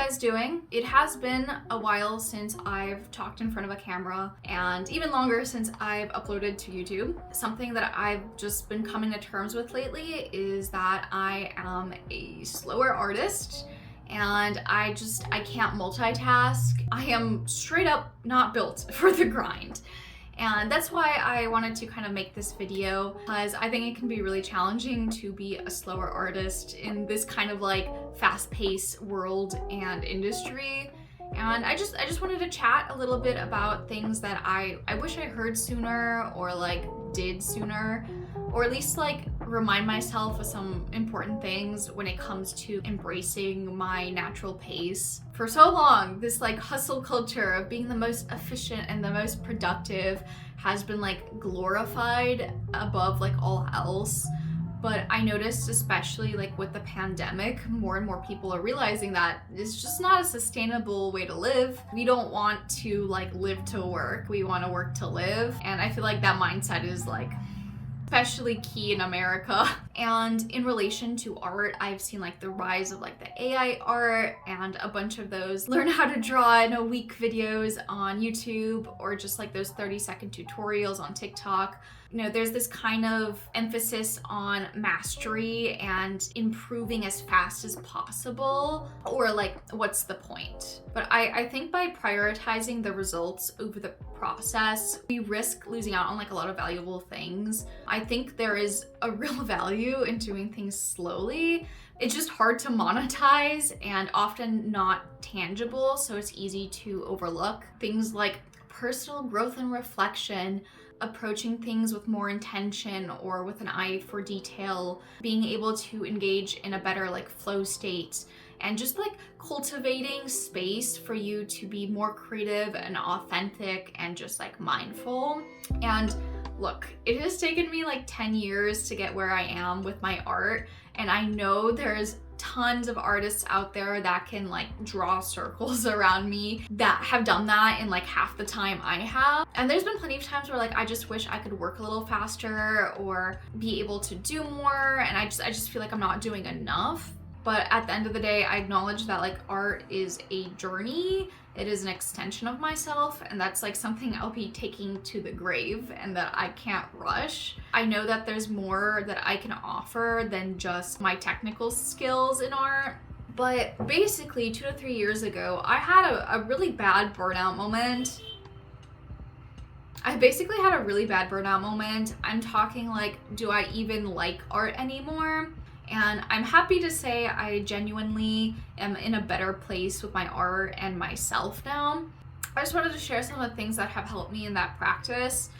guys doing? It has been a while since I've talked in front of a camera, and even longer since I've uploaded to YouTube. Something that I've just been coming to terms with lately is that I am a slower artist, and I can't multitask. I am straight up not built for the grind. And that's why I wanted to kind of make this video, because I think it can be really challenging to be a slower artist in this kind of like fast-paced world and industry. And I just wanted to chat a little bit about things that I wish I heard sooner, or like did sooner, or at least like remind myself of some important things when it comes to embracing my natural pace. For so long, this like hustle culture of being the most efficient and the most productive has been like glorified above like all else. But I noticed, especially like with the pandemic, more and more people are realizing that it's just not a sustainable way to live. We don't want to like live to work, we want to work to live. And I feel like that mindset is like especially key in America. And in relation to art, I've seen like the rise of like the AI art and a bunch of those learn how to draw in a week videos on YouTube, or just like those 30-second tutorials on TikTok. You know, there's this kind of emphasis on mastery and improving as fast as possible, or like, what's the point? But I think by prioritizing the results over the process, we risk losing out on like a lot of valuable things. I think there is a real value in doing things slowly. It's just hard to monetize and often not tangible, so it's easy to overlook. Things like personal growth and reflection, approaching things with more intention or with an eye for detail, being able to engage in a better like flow state, and just like cultivating space for you to be more creative and authentic and just like mindful. And look, it has taken me like 10 years to get where I am with my art, and I know there's tons of artists out there that can like draw circles around me that have done that in like half the time I have. And there's been plenty of times where like I just wish I could work a little faster or be able to do more, and I just feel like I'm not doing enough. But at the end of the day, I acknowledge that like art is a journey. It is an extension of myself, and that's like something I'll be taking to the grave and that I can't rush. I know that there's more that I can offer than just my technical skills in art. But basically 2 to 3 years ago, I had a really bad burnout moment. I'm talking like, do I even like art anymore? And I'm happy to say I genuinely am in a better place with my art and myself now. I just wanted to share some of the things that have helped me in that practice.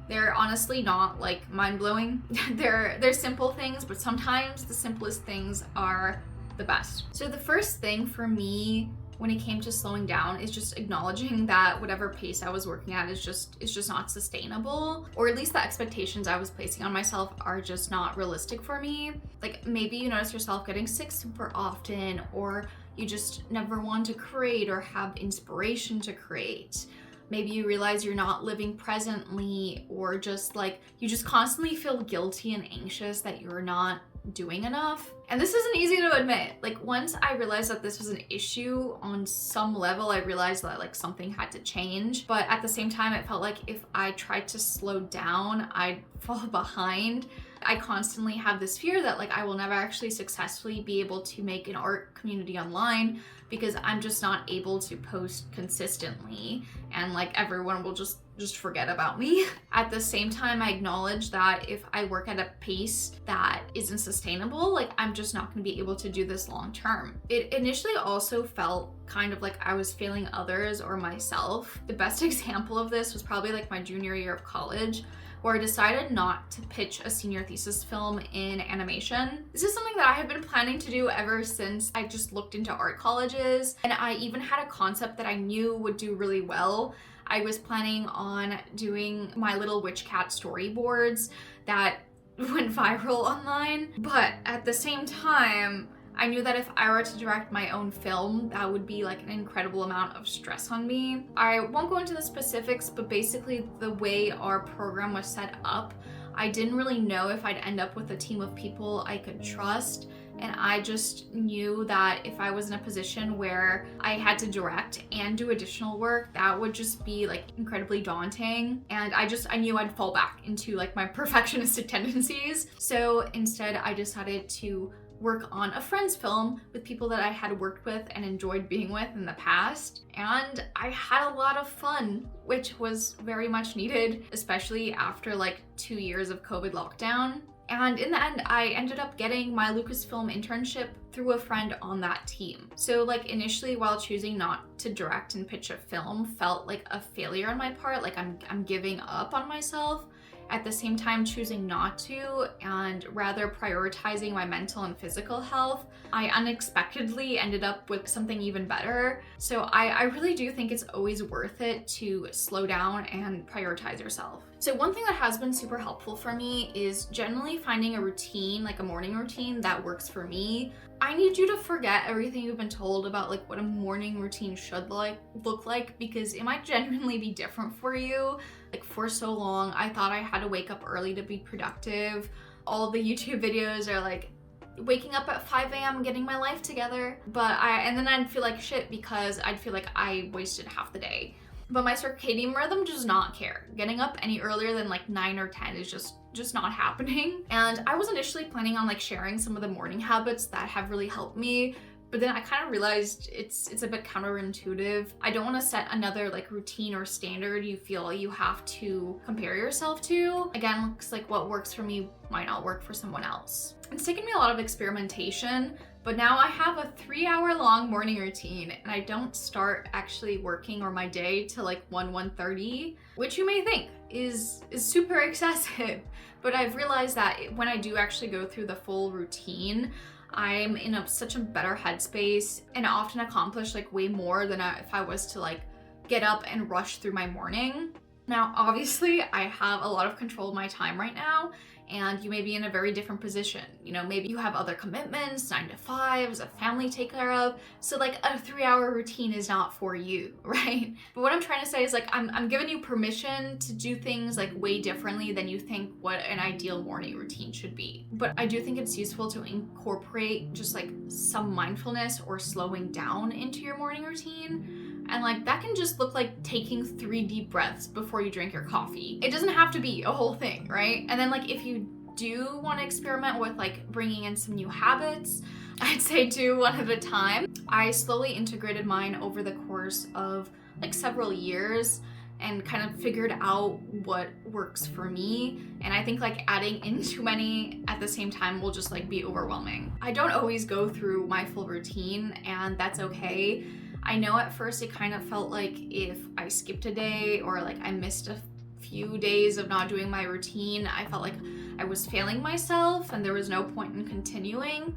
They're honestly not like mind-blowing. They're simple things, but sometimes the simplest things are the best. So the first thing for me when it came to slowing down is just acknowledging that whatever pace I was working at is just not sustainable, or at least the expectations I was placing on myself are just not realistic for me. Like maybe you notice yourself getting sick super often, or you just never want to create or have inspiration to create. Maybe you realize you're not living presently, or just like you just constantly feel guilty and anxious that you're not doing enough. And this isn't easy to admit. Like once I realized that this was an issue on some level, I realized that like something had to change. But at the same time, it felt like if I tried to slow down, I'd fall behind. I constantly have this fear that like I will never actually successfully be able to make an art community online, because I'm just not able to post consistently, and like everyone will just forget about me. At the same time, I acknowledge that if I work at a pace that isn't sustainable, like I'm just not going to be able to do this long term. It initially also felt kind of like I was failing others or myself. The best example of this was probably like my junior year of college, where I decided not to pitch a senior thesis film in animation. This is something that I have been planning to do ever since I just looked into art colleges, and I even had a concept that I knew would do really well. I was planning on doing my little witch cat storyboards that went viral online, but at the same time, I knew that if I were to direct my own film, that would be like an incredible amount of stress on me. I won't go into the specifics, but basically the way our program was set up, I didn't really know if I'd end up with a team of people I could trust, And I just knew that if I was in a position where I had to direct and do additional work, that would just be like incredibly daunting. And I knew I'd fall back into like my perfectionistic tendencies. So instead I decided to work on a friend's film with people that I had worked with and enjoyed being with in the past. And I had a lot of fun, which was very much needed, especially after like 2 years of COVID lockdown. And in the end, I ended up getting my Lucasfilm internship through a friend on that team. So like initially, while choosing not to direct and pitch a film felt like a failure on my part, like I'm giving up on myself. At the same time, choosing not to and rather prioritizing my mental and physical health, I unexpectedly ended up with something even better. So I really do think it's always worth it to slow down and prioritize yourself. So one thing that has been super helpful for me is generally finding a routine, like a morning routine that works for me. I need you to forget everything you've been told about like what a morning routine should look like, because it might genuinely be different for you. Like for so long, I thought I had to wake up early to be productive. All the YouTube videos are like waking up at 5 a.m. getting my life together. And then I'd feel like shit because I'd feel like I wasted half the day. But my circadian rhythm does not care. Getting up any earlier than like 9 or 10 is just not happening. And I was initially planning on like sharing some of the morning habits that have really helped me, but then I kind of realized it's a bit counterintuitive. I don't want to set another like routine or standard you feel you have to compare yourself to. Again, looks like what works for me might not work for someone else. It's taken me a lot of experimentation, but now I have a 3-hour-long morning routine, and I don't start actually working or my day till like 1:30, which you may think is super excessive. But I've realized that when I do actually go through the full routine, I'm in such a better headspace and often accomplish like way more than if I was to like get up and rush through my morning. Now, obviously, I have a lot of control of my time right now, and you may be in a very different position. You know, maybe you have other commitments, 9 to 5s, a family to take care of. So like a 3-hour routine is not for you, right? But what I'm trying to say is like, I'm giving you permission to do things like way differently than you think what an ideal morning routine should be. But I do think it's useful to incorporate just like some mindfulness or slowing down into your morning routine. And like that can just look like taking 3 deep breaths before you drink your coffee. It doesn't have to be a whole thing, right? And then like if you do want to experiment with like bringing in some new habits, I'd say do one at a time. I slowly integrated mine over the course of like several years and kind of figured out what works for me. And I think like adding in too many at the same time will just like be overwhelming. I don't always go through my full routine, and that's okay. I know at first it kind of felt like if I skipped a day or like I missed a few days of not doing my routine, I felt like I was failing myself and there was no point in continuing.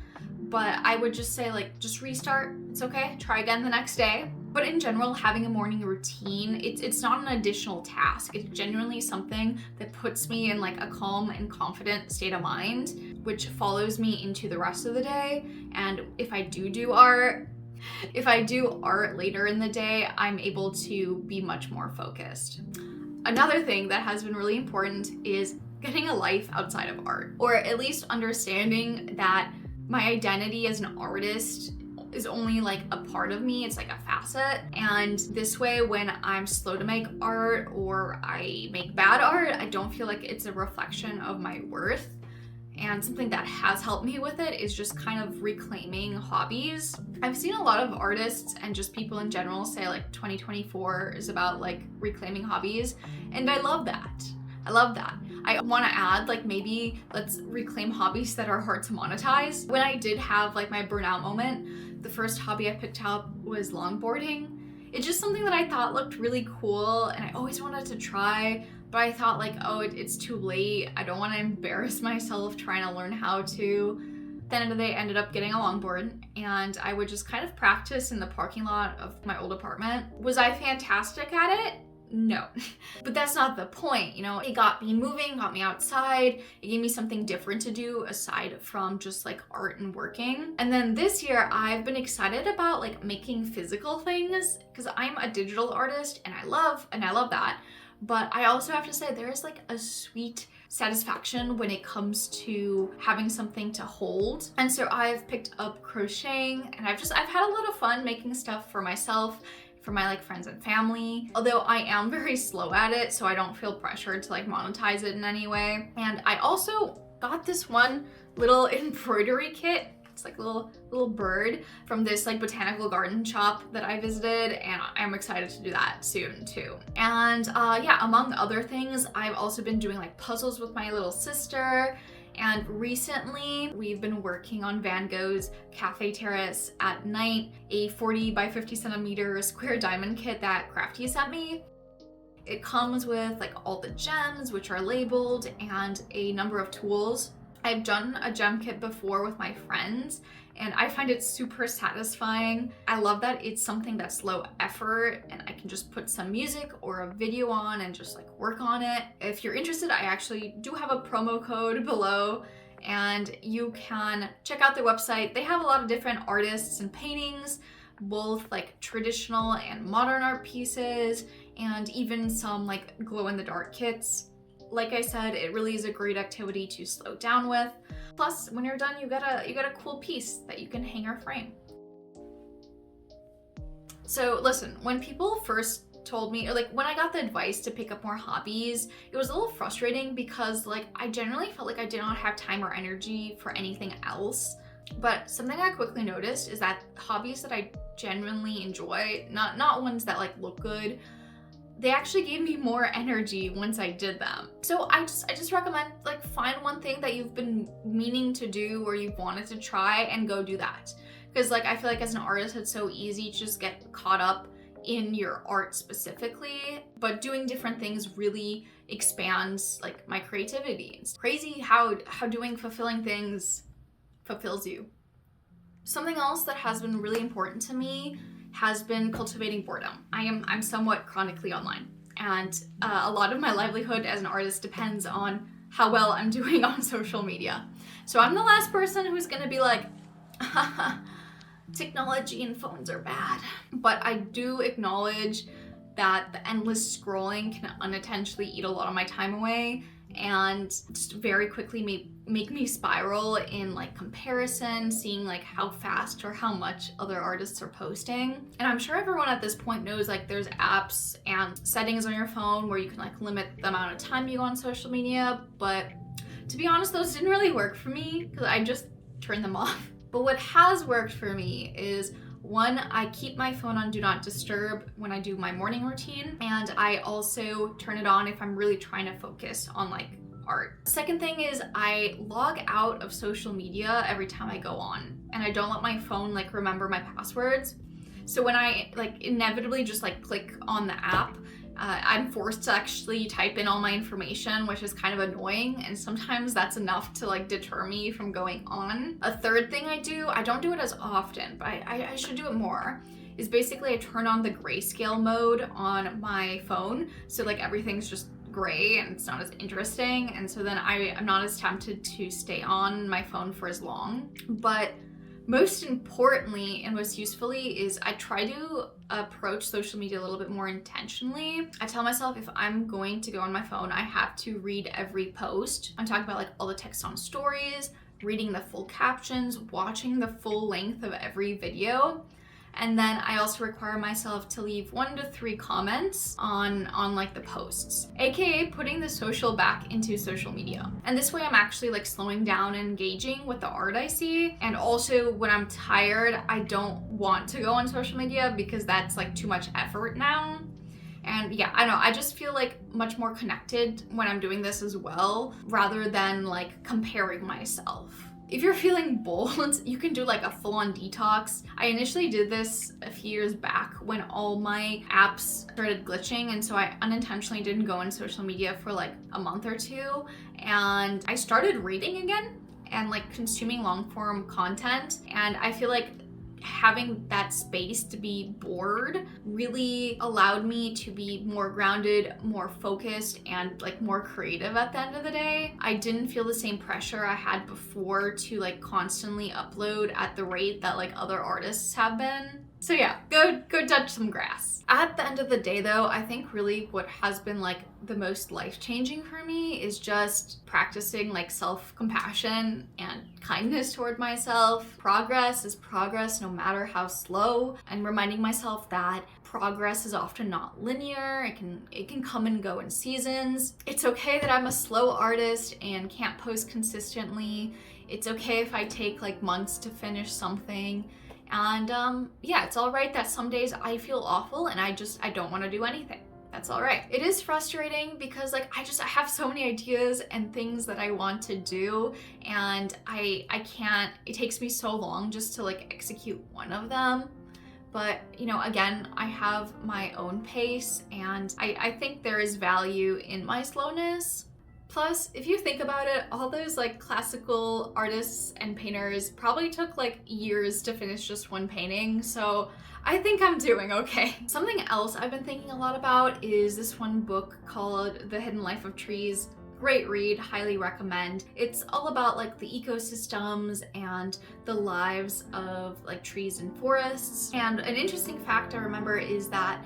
But I would just say like, just restart. It's okay. Try again the next day. But in general, having a morning routine, it's not an additional task. It's genuinely something that puts me in like a calm and confident state of mind, which follows me into the rest of the day. And if I do art later in the day, I'm able to be much more focused. Another thing that has been really important is getting a life outside of art, or at least understanding that my identity as an artist is only like a part of me. It's like a facet. And this way, when I'm slow to make art or I make bad art, I don't feel like it's a reflection of my worth. And something that has helped me with it is just kind of reclaiming hobbies. I've seen a lot of artists and just people in general say like 2024 is about like reclaiming hobbies. And I love that. I want to add like maybe let's reclaim hobbies that are hard to monetize. When I did have like my burnout moment, the first hobby I picked up was longboarding. It's just something that I thought looked really cool and I always wanted to try. But I thought like, oh, it's too late. I don't want to embarrass myself trying to learn how to. Then the day I ended up getting a longboard and I would just kind of practice in the parking lot of my old apartment. Was I fantastic at it? No. But that's not the point, you know? It got me moving, got me outside. It gave me something different to do aside from just like art and working. And then this year I've been excited about like making physical things because I'm a digital artist and I love that. But I also have to say there is like a sweet satisfaction when it comes to having something to hold. And so I've picked up crocheting, and I've had a lot of fun making stuff for myself, for my like friends and family, although I am very slow at it, so I don't feel pressured to like monetize it in any way. And I also got this one little embroidery kit. It's like a little bird from this like botanical garden shop that I visited, and I'm excited to do that soon too. And yeah, among other things, I've also been doing like puzzles with my little sister. And recently, we've been working on Van Gogh's Cafe Terrace at Night, a 40 by 50 centimeter square diamond kit that Crafty sent me. It comes with like all the gems, which are labeled, and a number of tools. I've done a gem kit before with my friends, and I find it super satisfying. I love that it's something that's low effort, and I can just put some music or a video on and just like work on it. If you're interested, I actually do have a promo code below, and you can check out their website. They have a lot of different artists and paintings, both like traditional and modern art pieces, and even some like glow-in-the-dark kits. Like I said, it really is a great activity to slow down with. Plus, when you're done, you get a cool piece that you can hang or frame. So listen, when people first told me, or like when I got the advice to pick up more hobbies, it was a little frustrating because like I generally felt like I did not have time or energy for anything else. But something I quickly noticed is that hobbies that I genuinely enjoy, not ones that like look good, they actually gave me more energy once I did them. So I just recommend like find one thing that you've been meaning to do or you've wanted to try and go do that. Because like I feel like as an artist, it's so easy to just get caught up in your art specifically, but doing different things really expands like my creativity. It's crazy how doing fulfilling things fulfills you. Something else that has been really important to me has been cultivating boredom. I'm somewhat chronically online, and a lot of my livelihood as an artist depends on how well I'm doing on social media. So I'm the last person who's gonna be like, technology and phones are bad. But I do acknowledge that the endless scrolling can unintentionally eat a lot of my time away, and just very quickly make me spiral in like comparison, seeing like how fast or how much other artists are posting. And I'm sure everyone at this point knows like there's apps and settings on your phone where you can like limit the amount of time you go on social media, but to be honest, those didn't really work for me because I just turned them off. But what has worked for me is, one, I keep my phone on Do Not Disturb when I do my morning routine, and I also turn it on if I'm really trying to focus on like art. Second thing is I log out of social media every time I go on, and I don't let my phone like remember my passwords. So when I like inevitably just like click on the app, I'm forced to actually type in all my information, which is kind of annoying, and sometimes that's enough to like deter me from going on. A third thing I don't do it as often, but I should do it more, is basically I turn on the grayscale mode on my phone, so like everything's just gray and it's not as interesting, and so then I'm not as tempted to stay on my phone for as long. But most importantly and most usefully is I try to approach social media a little bit more intentionally. I tell myself if I'm going to go on my phone, I have to read every post. I'm talking about like all the text on stories, reading the full captions, watching the full length of every video. And then I also require myself to leave 1 to 3 comments on like the posts, aka putting the social back into social media. And this way I'm actually like slowing down and engaging with the art I see. And also when I'm tired, I don't want to go on social media because that's like too much effort now. And yeah, I know, I just feel like much more connected when I'm doing this as well, rather than like comparing myself. If you're feeling bold, you can do like a full-on detox. I initially did this a few years back when all my apps started glitching, and so I unintentionally didn't go on social media for like a month or two, and I started reading again and like consuming long-form content, and I feel like having that space to be bored really allowed me to be more grounded, more focused, and like more creative at the end of the day. I didn't feel the same pressure I had before to like constantly upload at the rate that like other artists have been. So yeah, go touch some grass. At the end of the day though, I think really what has been like the most life-changing for me is just practicing like self-compassion and kindness toward myself. Progress is progress no matter how slow, and reminding myself that progress is often not linear. It can come and go in seasons. It's okay that I'm a slow artist and can't post consistently. It's okay if I take like months to finish something. And yeah, it's all right that some days I feel awful and I don't want to do anything. That's all right. It is frustrating because like I have so many ideas and things that I want to do, and I can't, it takes me so long just to like execute one of them. But you know, again, I have my own pace, and I think there is value in my slowness. Plus, if you think about it, all those like classical artists and painters probably took like years to finish just one painting, so I think I'm doing okay. Something else I've been thinking a lot about is this one book called The Hidden Life of Trees. Great read, highly recommend. It's all about like the ecosystems and the lives of like trees and forests. And an interesting fact I remember is that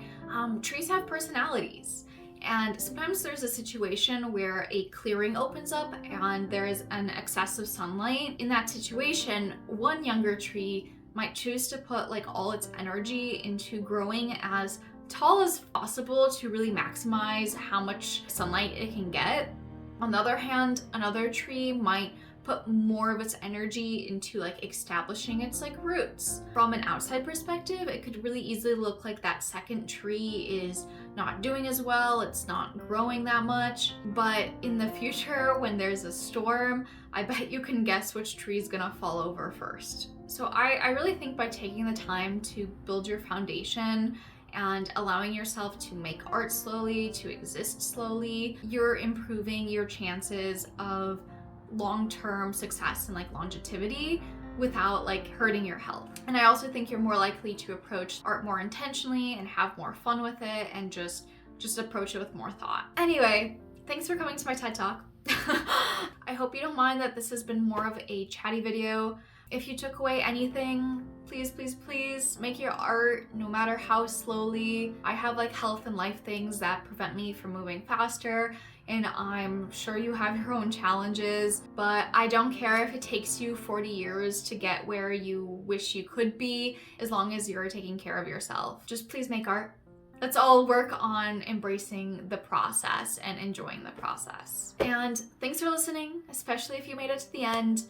trees have personalities. And sometimes there's a situation where a clearing opens up and there is an excess of sunlight. In that situation, one younger tree might choose to put like all its energy into growing as tall as possible to really maximize how much sunlight it can get. On the other hand, another tree might put more of its energy into like establishing its like roots. From an outside perspective, it could really easily look like that second tree is not doing as well, it's not growing that much. But in the future, when there's a storm, I bet you can guess which tree is gonna fall over first. So I really think by taking the time to build your foundation and allowing yourself to make art slowly, to exist slowly, you're improving your chances of long-term success and like longevity without like hurting your health. And I also think you're more likely to approach art more intentionally and have more fun with it, and just approach it with more thought. Anyway, thanks for coming to my TED Talk. I hope you don't mind that this has been more of a chatty video. If you took away anything, please, please, please make your art no matter how slowly. I have like health and life things that prevent me from moving faster, and I'm sure you have your own challenges, but I don't care if it takes you 40 years to get where you wish you could be, as long as you're taking care of yourself. Just please make art. Let's all work on embracing the process and enjoying the process. And thanks for listening, especially if you made it to the end.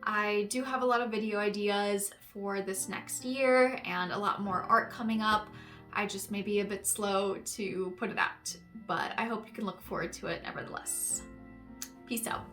I do have a lot of video ideas for this next year and a lot more art coming up. I just may be a bit slow to put it out, but I hope you can look forward to it nevertheless. Peace out.